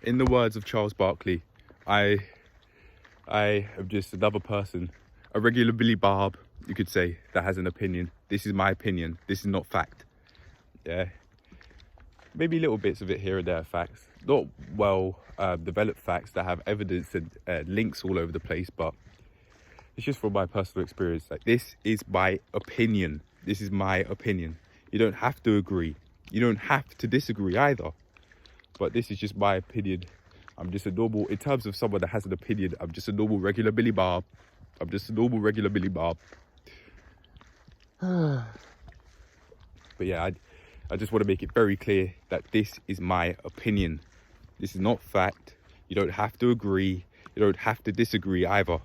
In the words of Charles Barkley, I am just another person, a regular Billy Barb, you could say, that has an opinion. This is my opinion. This is not fact. Yeah. Maybe little bits of it here and there are facts. Not well developed facts that have evidence and links all over the place, but it's just from my personal experience. Like, this is my opinion. This is my opinion. You don't have to agree. You don't have to disagree either. But this is just my opinion. I'm just a normal, in terms of someone that has an opinion, I'm just a normal regular Billy Barb. I'm just a normal regular Billy Barb. But yeah, I just want to make it very clear that this is my opinion. This is not fact. You don't have to agree. You don't have to disagree either.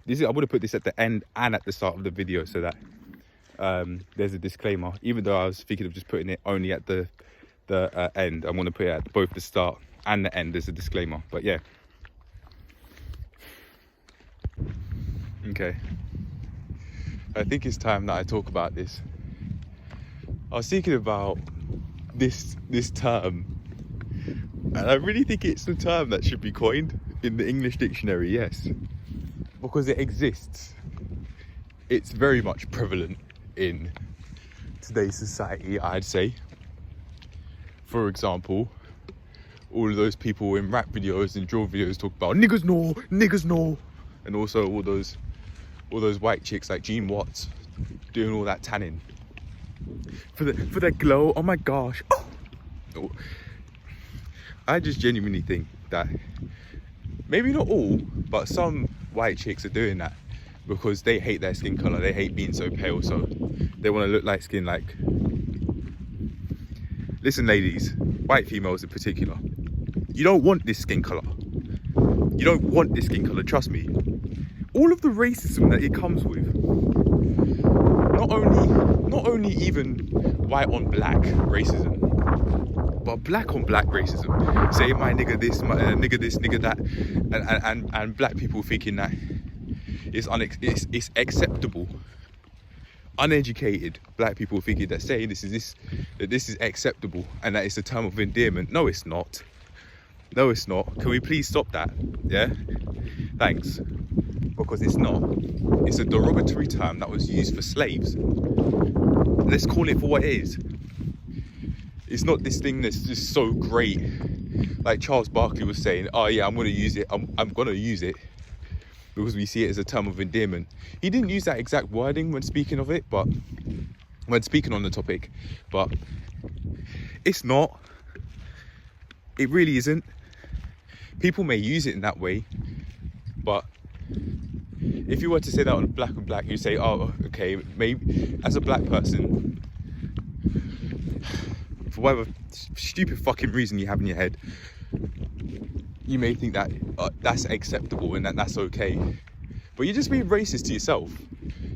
I want to put this at the end and at the start of the video so that there's a disclaimer. Even though I was thinking of just putting it only at the end, I want to put it at both the start and the end as a disclaimer. But yeah. Okay. I think it's time that I talk about this. I was thinking about this term, and I really think it's a term that should be coined in the English dictionary, yes, because it exists. It's very much prevalent in today's society, I'd say. For example, all of those people in rap videos and drill videos talk about niggas no, and also all those white chicks like Gene Watts doing all that tanning for their glow. Oh my gosh. Oh. I just genuinely think that maybe not all, but some white chicks are doing that because they hate their skin color. They hate being so pale, so they want to look light skin. Like, listen, ladies, white females in particular, you don't want this skin color. You don't want this skin color, trust me. All of the racism that it comes with, not only even white on black racism, but black on black racism. Say my nigga this, my nigga this, nigga that, and black people thinking that it's acceptable. Uneducated black people thinking that saying this is acceptable and that it's a term of endearment. No, it's not. No, it's not. Can we please stop that? Yeah? Thanks. Because it's not. It's a derogatory term that was used for slaves. Let's call it for what it is. It's not this thing that's just so great. Like Charles Barkley was saying, oh yeah, I'm going to use it. I'm going to use it because we see it as a term of endearment. He didn't use that exact wording when speaking of it, but when speaking on the topic, but it's not. It really isn't. People may use it in that way, but if you were to say that on black and black, you say, oh, okay, maybe as a black person, for whatever stupid fucking reason you have in your head, you may think that that's acceptable and that's okay. But you're just being racist to yourself.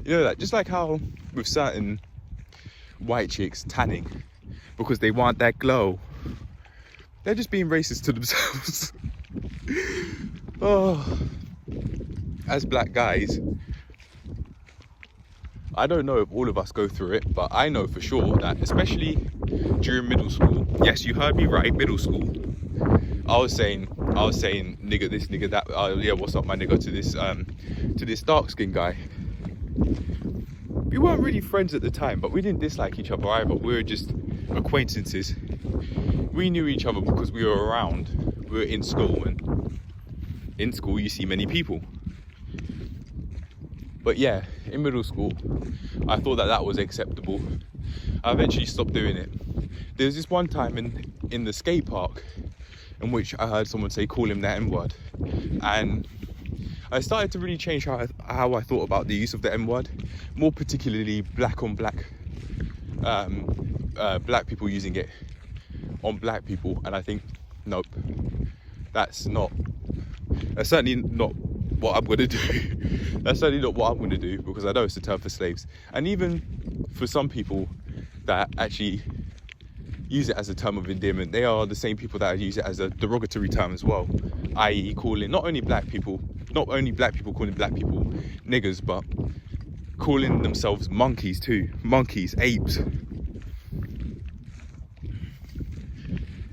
You know that, just like how with certain white chicks tanning because they want that glow, they're just being racist to themselves. Oh. As black guys, I don't know if all of us go through it, but I know for sure that especially during middle school, yes, you heard me right, middle school, I was saying nigga this, nigga that, yeah, what's up my nigga, to this dark skinned guy. We weren't really friends at the time, but we didn't dislike each other either. We were just acquaintances. We knew each other because we were around. We were in school, and in school you see many people. But yeah, in middle school, I thought that was acceptable. I eventually stopped doing it. There was this one time in the skate park in which I heard someone say, call him the N-word. And I started to really change how I thought about the use of the N-word, more particularly black on black, black people using it on black people. And I think, nope, that's certainly not what I'm gonna do. That's certainly not what I'm gonna do, because I know it's a term for slaves. And even for some people that actually use it as a term of endearment, they are the same people that use it as a derogatory term as well, i.e. calling not only black people calling black people niggers, but calling themselves monkeys too. Monkeys, apes.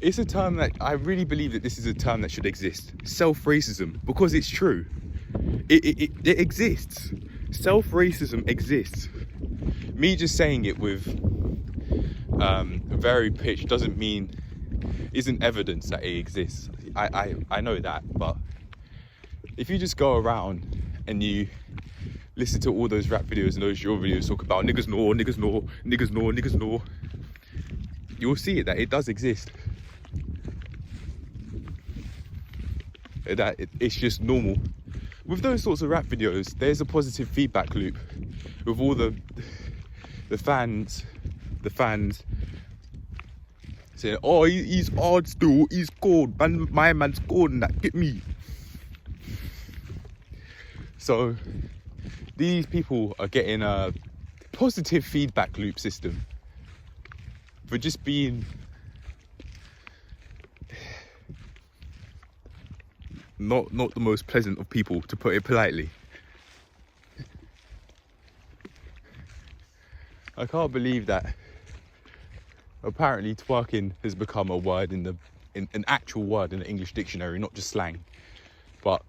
It's a term that I really believe that this is a term that should exist. Self-racism, because it's true. It exists. Self-racism exists. Me just saying it with very pitch isn't evidence that it exists. I know that, but if you just go around and you listen to all those rap videos and those drill videos talk about niggas know, niggas know, niggas know, niggas know, you'll see it, that it does exist. That it's just normal. With those sorts of rap videos, there's a positive feedback loop with all the fans saying, oh, he's hard still, he's cold, man, my man's cold and that, get me. So these people are getting a positive feedback loop system for just being not the most pleasant of people, to put it politely. I can't believe that apparently twerking has become a word in an actual word in the English dictionary, not just slang. But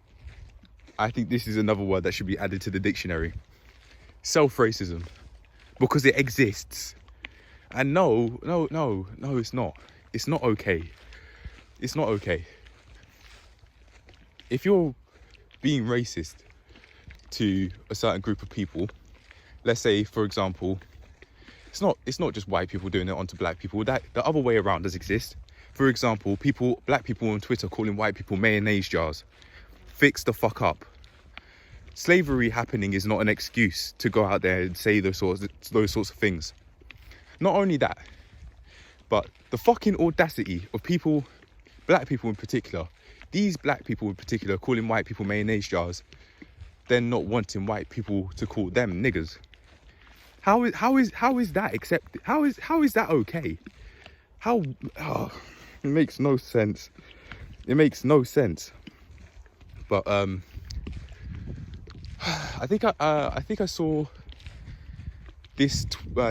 I think this is another word that should be added to the dictionary. Self-racism. Because it exists. And no, it's not. It's not okay. It's not okay. If you're being racist to a certain group of people, let's say, for example, it's not just white people doing it onto black people. That the other way around does exist. For example, black people on Twitter calling white people mayonnaise jars. Fix the fuck up. Slavery happening is not an excuse to go out there and say those sorts of things. Not only that, but the fucking audacity of people, black people in particular, these black people in particular, calling white people mayonnaise jars, then not wanting white people to call them niggers. How is that accepted? How is that okay? It makes no sense. It makes no sense. But I think I saw this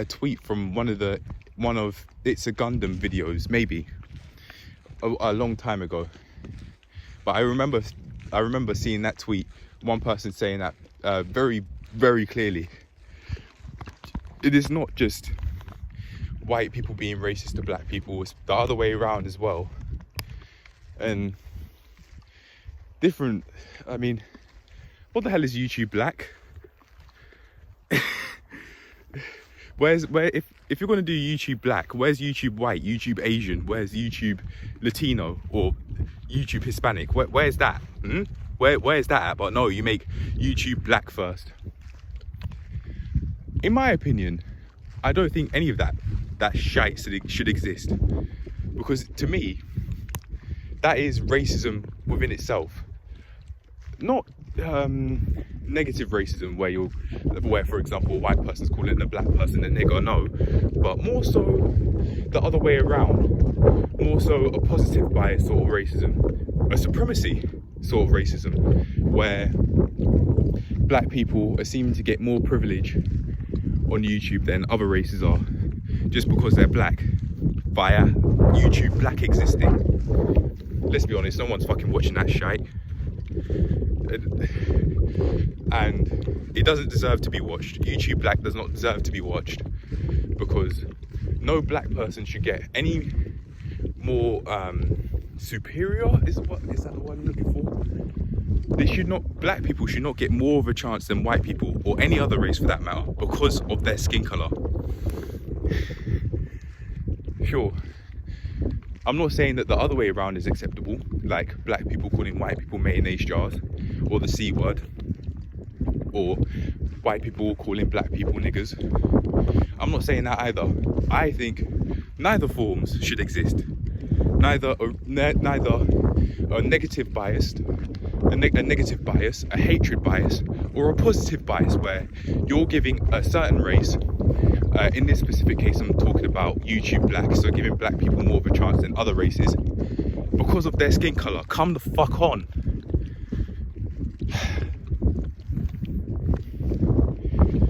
tweet from one of It's a Gundam videos, maybe a long time ago. But I remember seeing that tweet. One person saying that very, very clearly. It is not just white people being racist to black people, it's the other way around as well. And different, I mean, what the hell is YouTube black? If you're gonna do YouTube black, where's YouTube white, YouTube Asian, where's YouTube Latino or YouTube Hispanic? Where's that? Where's that at? But no, you make YouTube black first. In my opinion, I don't think any of that shite should exist, because to me, that is racism within itself. Not negative racism where for example a white person's calling a black person a nigger, no, but more so the other way around, more so a positive bias sort of racism, a supremacy sort of racism, where black people are seeming to get more privilege on YouTube than other races are, just because they're black, via YouTube black existing. Let's be honest, no one's fucking watching that shite. And it doesn't deserve to be watched. YouTube black does not deserve to be watched, because no black person should get any more superior, is that the word I'm looking for? Black people should not get more of a chance than white people, or any other race for that matter, because of their skin colour. Sure, I'm not saying that the other way around is acceptable, like black people calling white people mayonnaise jars, or the C word, or white people calling black people niggers. I'm not saying that either. I think neither forms should exist. Neither a negative bias, a hatred bias, or a positive bias where you're giving a certain race, in this specific case I'm talking about YouTube black, so giving black people more of a chance than other races because of their skin colour. Come the fuck on.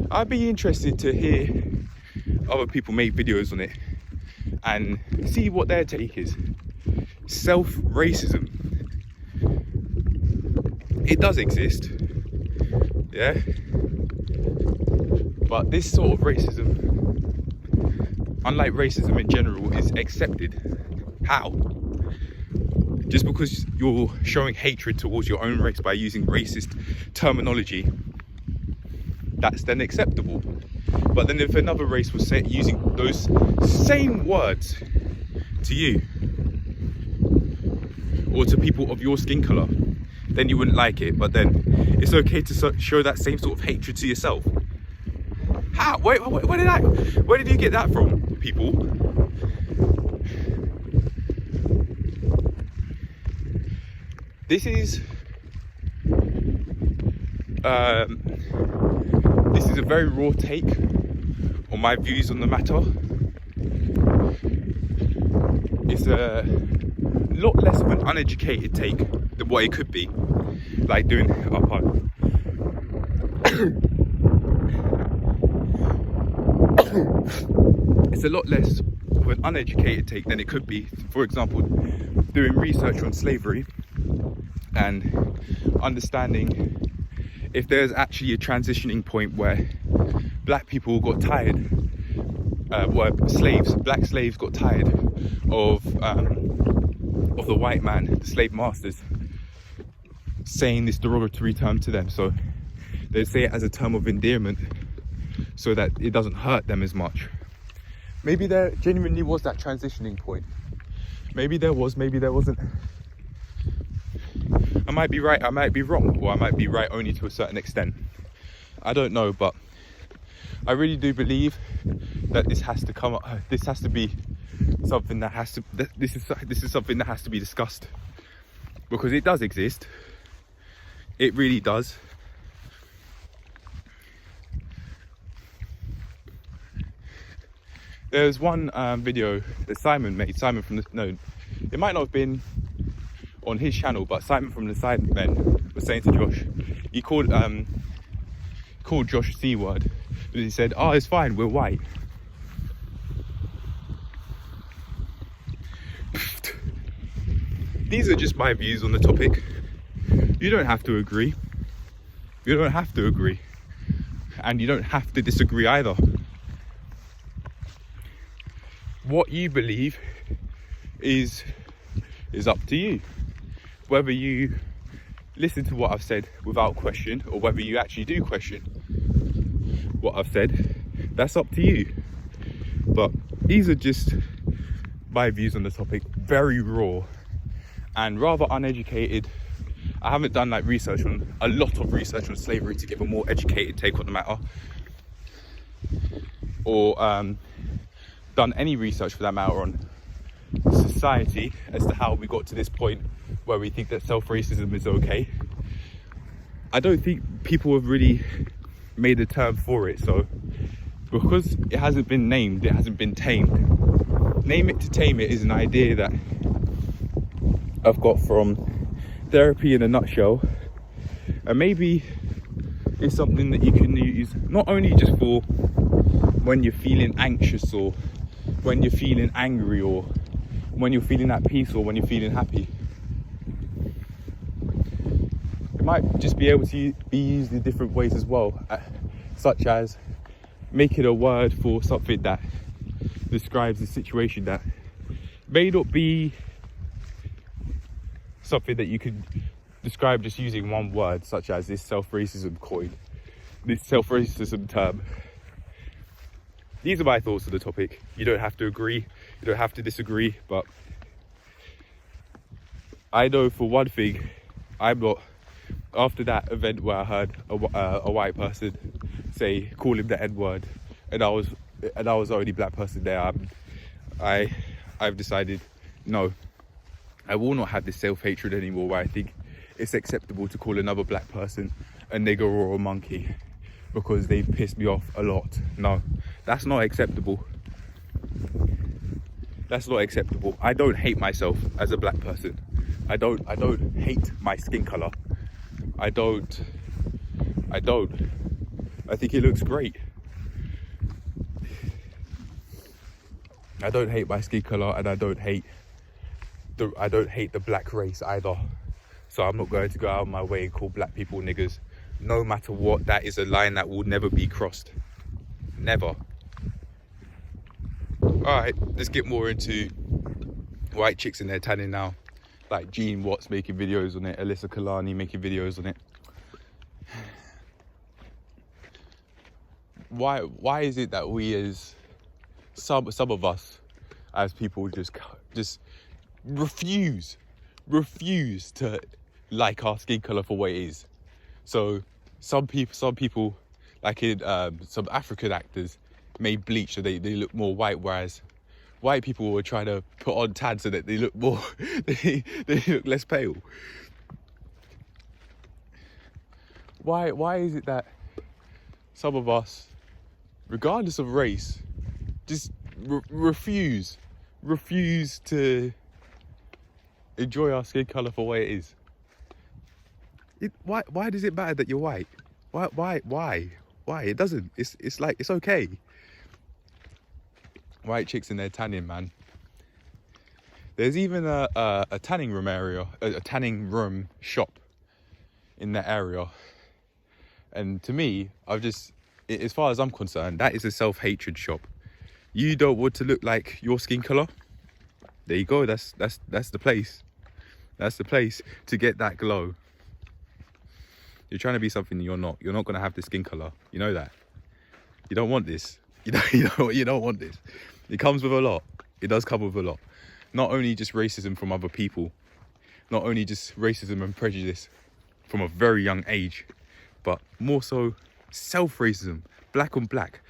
I'd be interested to hear other people make videos on it and see what their take is. self-racism. It does exist, yeah, but this sort of racism, unlike racism in general, is accepted. How? Just because you're showing hatred towards your own race by using racist terminology, that's then acceptable. But then if another race was using those same words to you, or to people of your skin colour, then you wouldn't like it. But then it's okay to show that same sort of hatred to yourself. How? Where did you get that from, people? This is a very raw take on my views on the matter. It's a lot less of an uneducated take than what it could be, like doing it's a lot less of an uneducated take than it could be. For example, doing research on slavery and understanding if there's actually a transitioning point where black people got tired, black slaves got tired of the white man, the slave masters, saying this derogatory term to them. So they say it as a term of endearment so that it doesn't hurt them as much. Maybe there genuinely was that transitioning point. Maybe there was, maybe there wasn't. I might be right, I might be wrong, or I might be right only to a certain extent. I don't know, but I really do believe that this has to come up. This has to be something that has to. This is something that has to be discussed, because it does exist. It really does. There's one video that Simon made. Simon from it might not have been on his channel, but Simon from the Sidemen was saying to Josh, he called Josh C-word, and he said, "Oh, it's fine, we're white." These are just my views on the topic. You don't have to agree. You don't have to agree, and you don't have to disagree either. What you believe is up to you. Whether you listen to what I've said without question, or whether you actually do question what I've said, that's up to you. But these are just my views on the topic, very raw and rather uneducated. I haven't done a lot of research on slavery to give a more educated take on the matter, or done any research for that matter on society as to how we got to this point where we think that self-racism is okay. I don't think people have really made a term for it, so because it hasn't been named, it hasn't been tamed. Name it to tame it is an idea that I've got from therapy in a nutshell, and maybe it's something that you can use not only just for when you're feeling anxious, or when you're feeling angry, or when you're feeling at peace, or when you're feeling happy. It might just be able to be used in different ways as well, such as making a word for something that describes a situation that may not be something that you could describe just using one word, such as this self-racism term. These are my thoughts on the topic. You don't have to agree, you don't have to disagree, but I know for one thing, I'm not, after that event where I heard a white person call him the N-word, and I was the only black person there, I've decided, no, I will not have this self-hatred anymore where I think it's acceptable to call another black person a nigger or a monkey because they've pissed me off a lot. No, that's not acceptable. That's not acceptable. I don't hate myself as a black person. I don't hate my skin color. I don't. I think it looks great. I don't hate my skin color, and I don't hate the black race either. So I'm not going to go out of my way and call black people niggers. No matter what, that is a line that will never be crossed. Never. Alright, let's get more into white chicks in their tanning now. Like Jean Watts making videos on it, Alyssa Kalani making videos on it. Why is it that we as some of us as people just refuse to like our skin color for what it is? So some people like in some African actors made bleach so they look more white, whereas white people were trying to put on tan so that they look more they look less pale. Why is it that some of us, regardless of race, just refuse to enjoy our skin color for what it is? Why does it matter that you're white? Why? It doesn't. It's like, it's okay. White chicks in their tanning, man. There's even a tanning room area, a tanning room shop in that area. And to me, as far as I'm concerned, that is a self-hatred shop. You don't want to look like your skin color? There you go. That's the place. That's the place to get that glow. You're trying to be something you're not. You're not going to have the skin color. You know that. You don't want this. You don't want this. It comes with a lot. It does come with a lot. Not only just racism from other people, not only just racism and prejudice from a very young age, but more so self-racism, black on black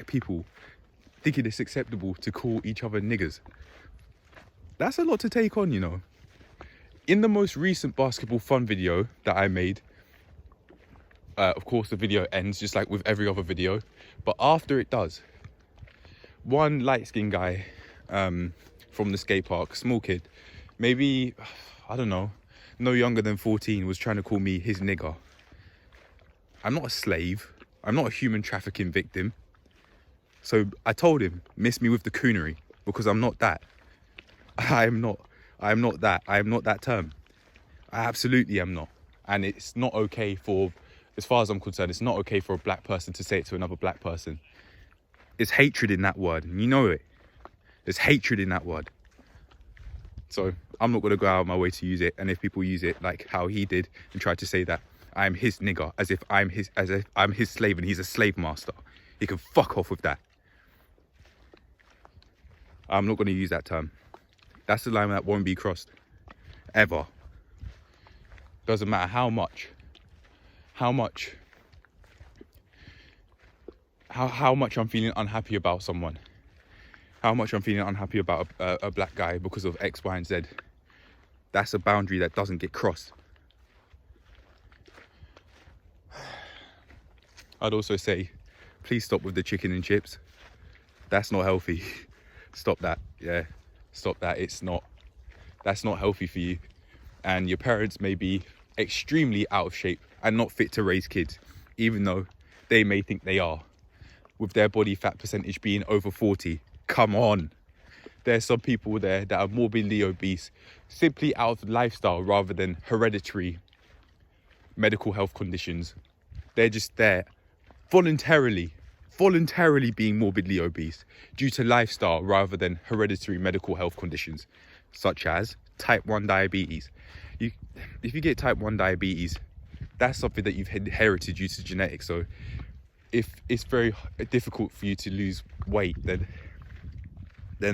people thinking it's acceptable to call each other niggers. That's a lot to take on, you know. In the most recent basketball fun video that I made, of course the video ends just like with every other video, but after it does, one light-skinned guy from the skate park, small kid, maybe, I don't know, no younger than 14, was trying to call me his nigger. I'm not a slave. I'm not a human trafficking victim. So I told him, miss me with the coonery, because I'm not that. I am not that. I am not that term. I absolutely am not. And it's not okay for, as far as I'm concerned, it's not okay for a black person to say it to another black person. There's hatred in that word, and you know it. There's hatred in that word. So I'm not going to go out of my way to use it. And if people use it like how he did and try to say that I'm his nigger, as if I'm his slave and he's a slave master, he can fuck off with that. I'm not going to use that term. That's the line that won't be crossed. Ever. Doesn't matter how much I'm feeling unhappy about someone. How much I'm feeling unhappy about a black guy because of X, Y, and Z. That's a boundary that doesn't get crossed. I'd also say, please stop with the chicken and chips. That's not healthy. Stop that. Yeah, stop that. That's not healthy for you. And your parents may be extremely out of shape and not fit to raise kids, even though they may think they are, with their body fat percentage being over 40. Come on. There's some people there that are morbidly obese simply out of lifestyle rather than hereditary medical health conditions. They're just there voluntarily being morbidly obese due to lifestyle rather than hereditary medical health conditions, such as type 1 diabetes. If you get type 1 diabetes, that's something that you've inherited due to genetics. So if it's very difficult for you to lose weight, then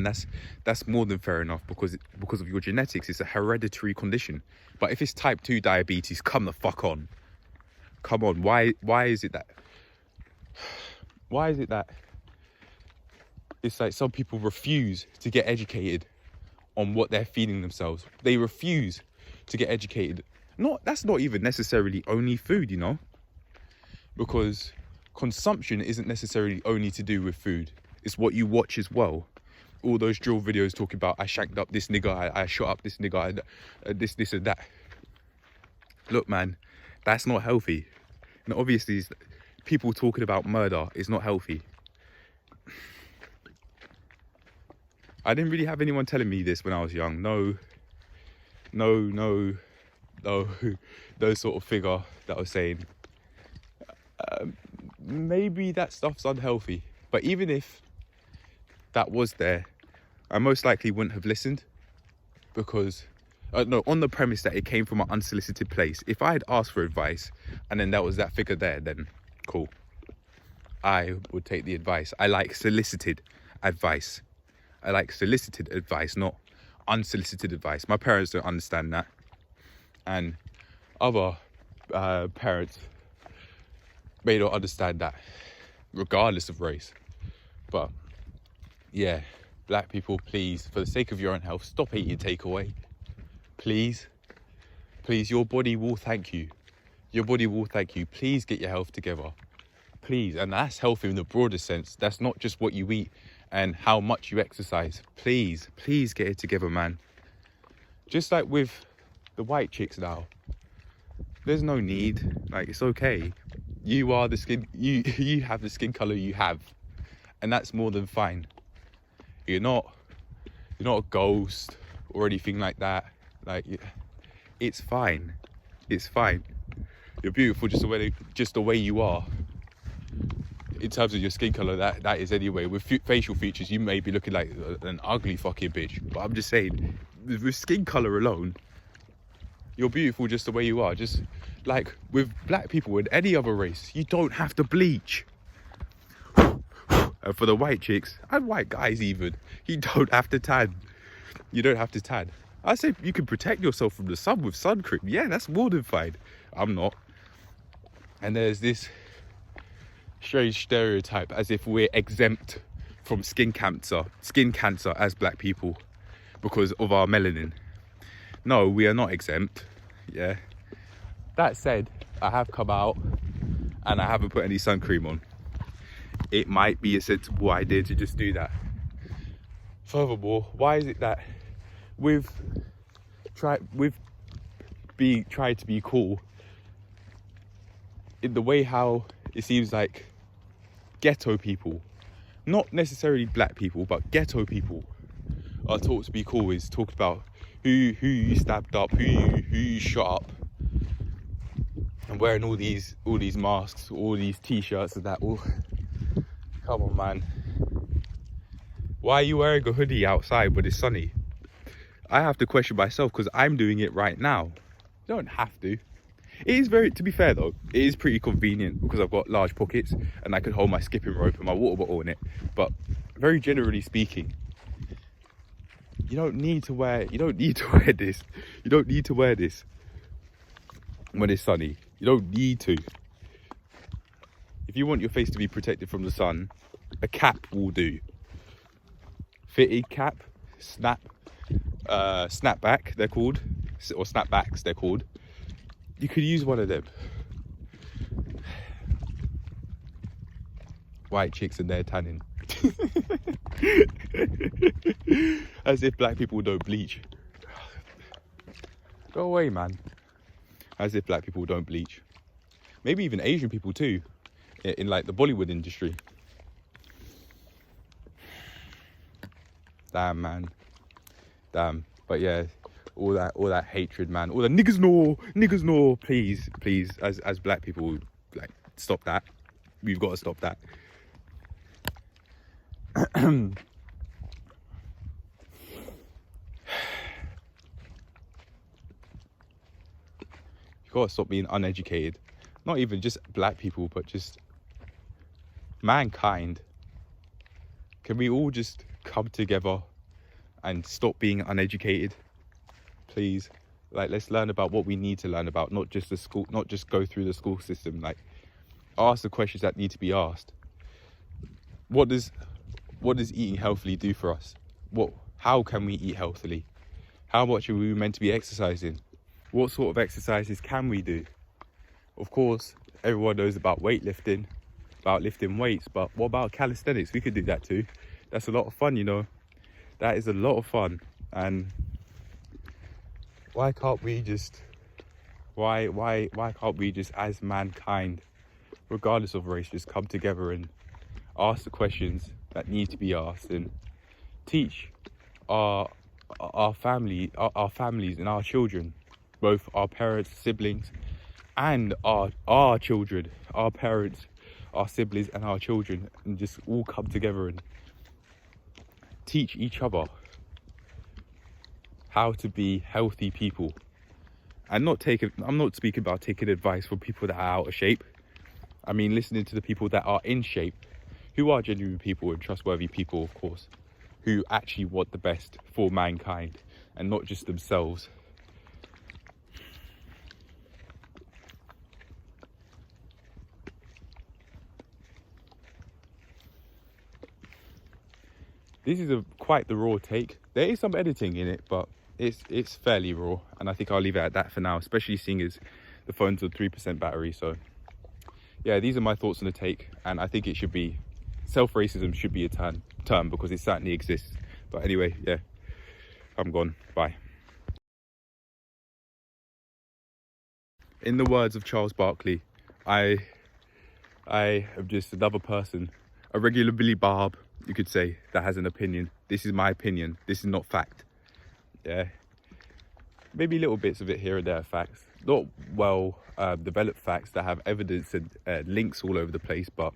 that's more than fair enough because of your genetics. It's a hereditary condition. But if it's type 2 diabetes, come the fuck on. Come on. Why is it that it's like some people refuse to get educated on what they're feeding themselves? They refuse to get educated. That's not even necessarily only food, you know, because consumption isn't necessarily only to do with food. It's what you watch as well. All those drill videos talking about I shanked up this nigga, I shot up this nigga, this and that. Look, man, that's not healthy. And obviously, people talking about murder is not healthy. I didn't really have anyone telling me this when I was young. No no sort of figure that was saying maybe that stuff's unhealthy. But even if that was there, I most likely wouldn't have listened, because no, on the premise that it came from an unsolicited place. If I had asked for advice and then that was that figure there, then cool, I would take the advice. I like solicited advice. I like solicited advice, not unsolicited advice. My parents don't understand that, and other parents may not understand that, regardless of race. But yeah, black people, please, for the sake of your own health, stop eating takeaway. Please, your body will thank you. Your body will thank you. Please get your health together. Please. And that's health in the broader sense. That's not just what you eat and how much you exercise. Please get it together, man. Just like with the white chicks now, there's no need. Like, it's okay. You are the skin, you have the skin color you have, and that's more than fine. You're not a ghost or anything like that. Like, it's fine. It's fine. You're beautiful just the way you are. In terms of your skin color, that is anyway. With facial features, you may be looking like an ugly fucking bitch. But I'm just saying, with skin color alone, you're beautiful just the way you are. Just like with black people and any other race, you don't have to bleach. And for the white chicks and white guys even, you don't have to tan. You don't have to tan. I say you can protect yourself from the sun with sun cream. Yeah, that's more than fine. I'm not. And there's this strange stereotype as if we're exempt from skin cancer as black people because of our melanin. No, we are not exempt. Yeah. That said, I have come out and I haven't put any sun cream on. It might be a sensible idea to just do that. Furthermore, why is it that we've tried to be cool in the way how it seems like ghetto people, not necessarily black people, but ghetto people are taught to be cool, is talked about who you stabbed up, who you shot up, and wearing all these masks, all these t-shirts and that. All, come on, man. Why are you wearing a hoodie outside when it's sunny? I have to question myself because I'm doing it right now. You don't have to. It is to be fair though, it is pretty convenient because I've got large pockets and I can hold my skipping rope and my water bottle in it. But very generally speaking, you don't need to wear this. You don't need to wear this when it's sunny. You don't need to. If you want your face to be protected from the sun, a cap will do. Fitted cap, snapback they're called, or snapbacks they're called. You could use one of them. White chicks and their tanning. As if black people don't bleach. Go away, man. As if black people don't bleach. Maybe even Asian people too, in like the Bollywood industry. Damn, man. Damn. But yeah, all that hatred, man. All the niggas no. Please, as black people, like, stop that. We've got to stop that. You gotta stop being uneducated. Not even just black people, but just mankind. Can we all just come together and stop being uneducated, please? Like, let's learn about what we need to learn about, not just go through the school system. Like, ask the questions that need to be asked. What does eating healthily do for us? How can we eat healthily? How much are we meant to be exercising? What sort of exercises can we do? Of course, everyone knows about weightlifting, about lifting weights, but what about calisthenics? We could do that too. That's a lot of fun, you know. That is a lot of fun. And why can't we just as mankind, regardless of race, just come together and ask the questions that need to be asked and teach our our family, our families and our children, both our parents, siblings, and our children, our parents, our siblings and our children, and just all come together and teach each other how to be healthy people. And I'm not speaking about taking advice from people that are out of shape. I mean listening to the people that are in shape, who are genuine people and trustworthy people, of course, who actually want the best for mankind and not just themselves. This is quite the raw take. There is some editing in it, but it's fairly raw, and I think I'll leave it at that for now, especially seeing as the phone's on 3% battery. So yeah, these are my thoughts on the take, and I think it should be, self-racism should be a term because it certainly exists. But anyway, yeah, I'm gone. Bye. In the words of Charles Barkley, I am just another person, a regular Billy Bob, you could say, that has an opinion. This is my opinion. This is not fact. Yeah, maybe little bits of it here and there are facts, not well developed facts that have evidence and links all over the place, but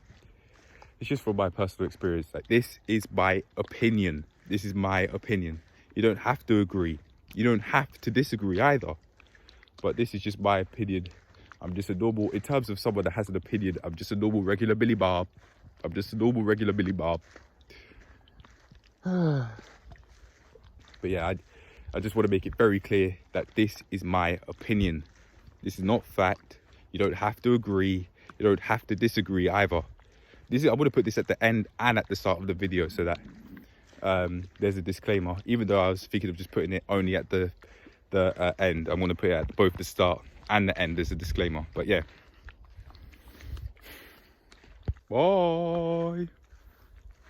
it's just from my personal experience. Like, this is my opinion. This is my opinion. You don't have to agree. You don't have to disagree either. But this is just my opinion. I'm just a normal, in terms of someone that has an opinion, I'm just a normal regular Billy Bob. I'm just a normal regular Billy Bob. But yeah, I just want to make it very clear that this is my opinion. This is not fact. You don't have to agree. You don't have to disagree either. I want to put this at the end and at the start of the video so that there's a disclaimer. Even though I was thinking of just putting it only at the end, I'm going to put it at both the start and the end as a disclaimer. But yeah. Bye.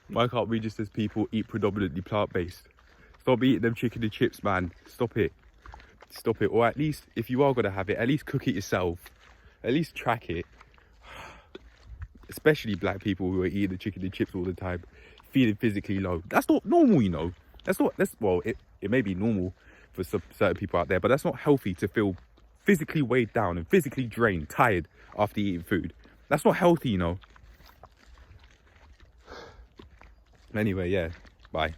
Why can't we just as people eat predominantly plant-based? Stop eating them chicken and chips, man. Stop it. Stop it. Or at least, if you are going to have it, at least cook it yourself. At least track it. Especially black people who are eating the chicken and chips all the time, feeling physically low. That's not normal, you know. Well, it may be normal for some certain people out there, but that's not healthy to feel physically weighed down and physically drained, tired after eating food. That's not healthy, you know. Anyway, yeah, bye.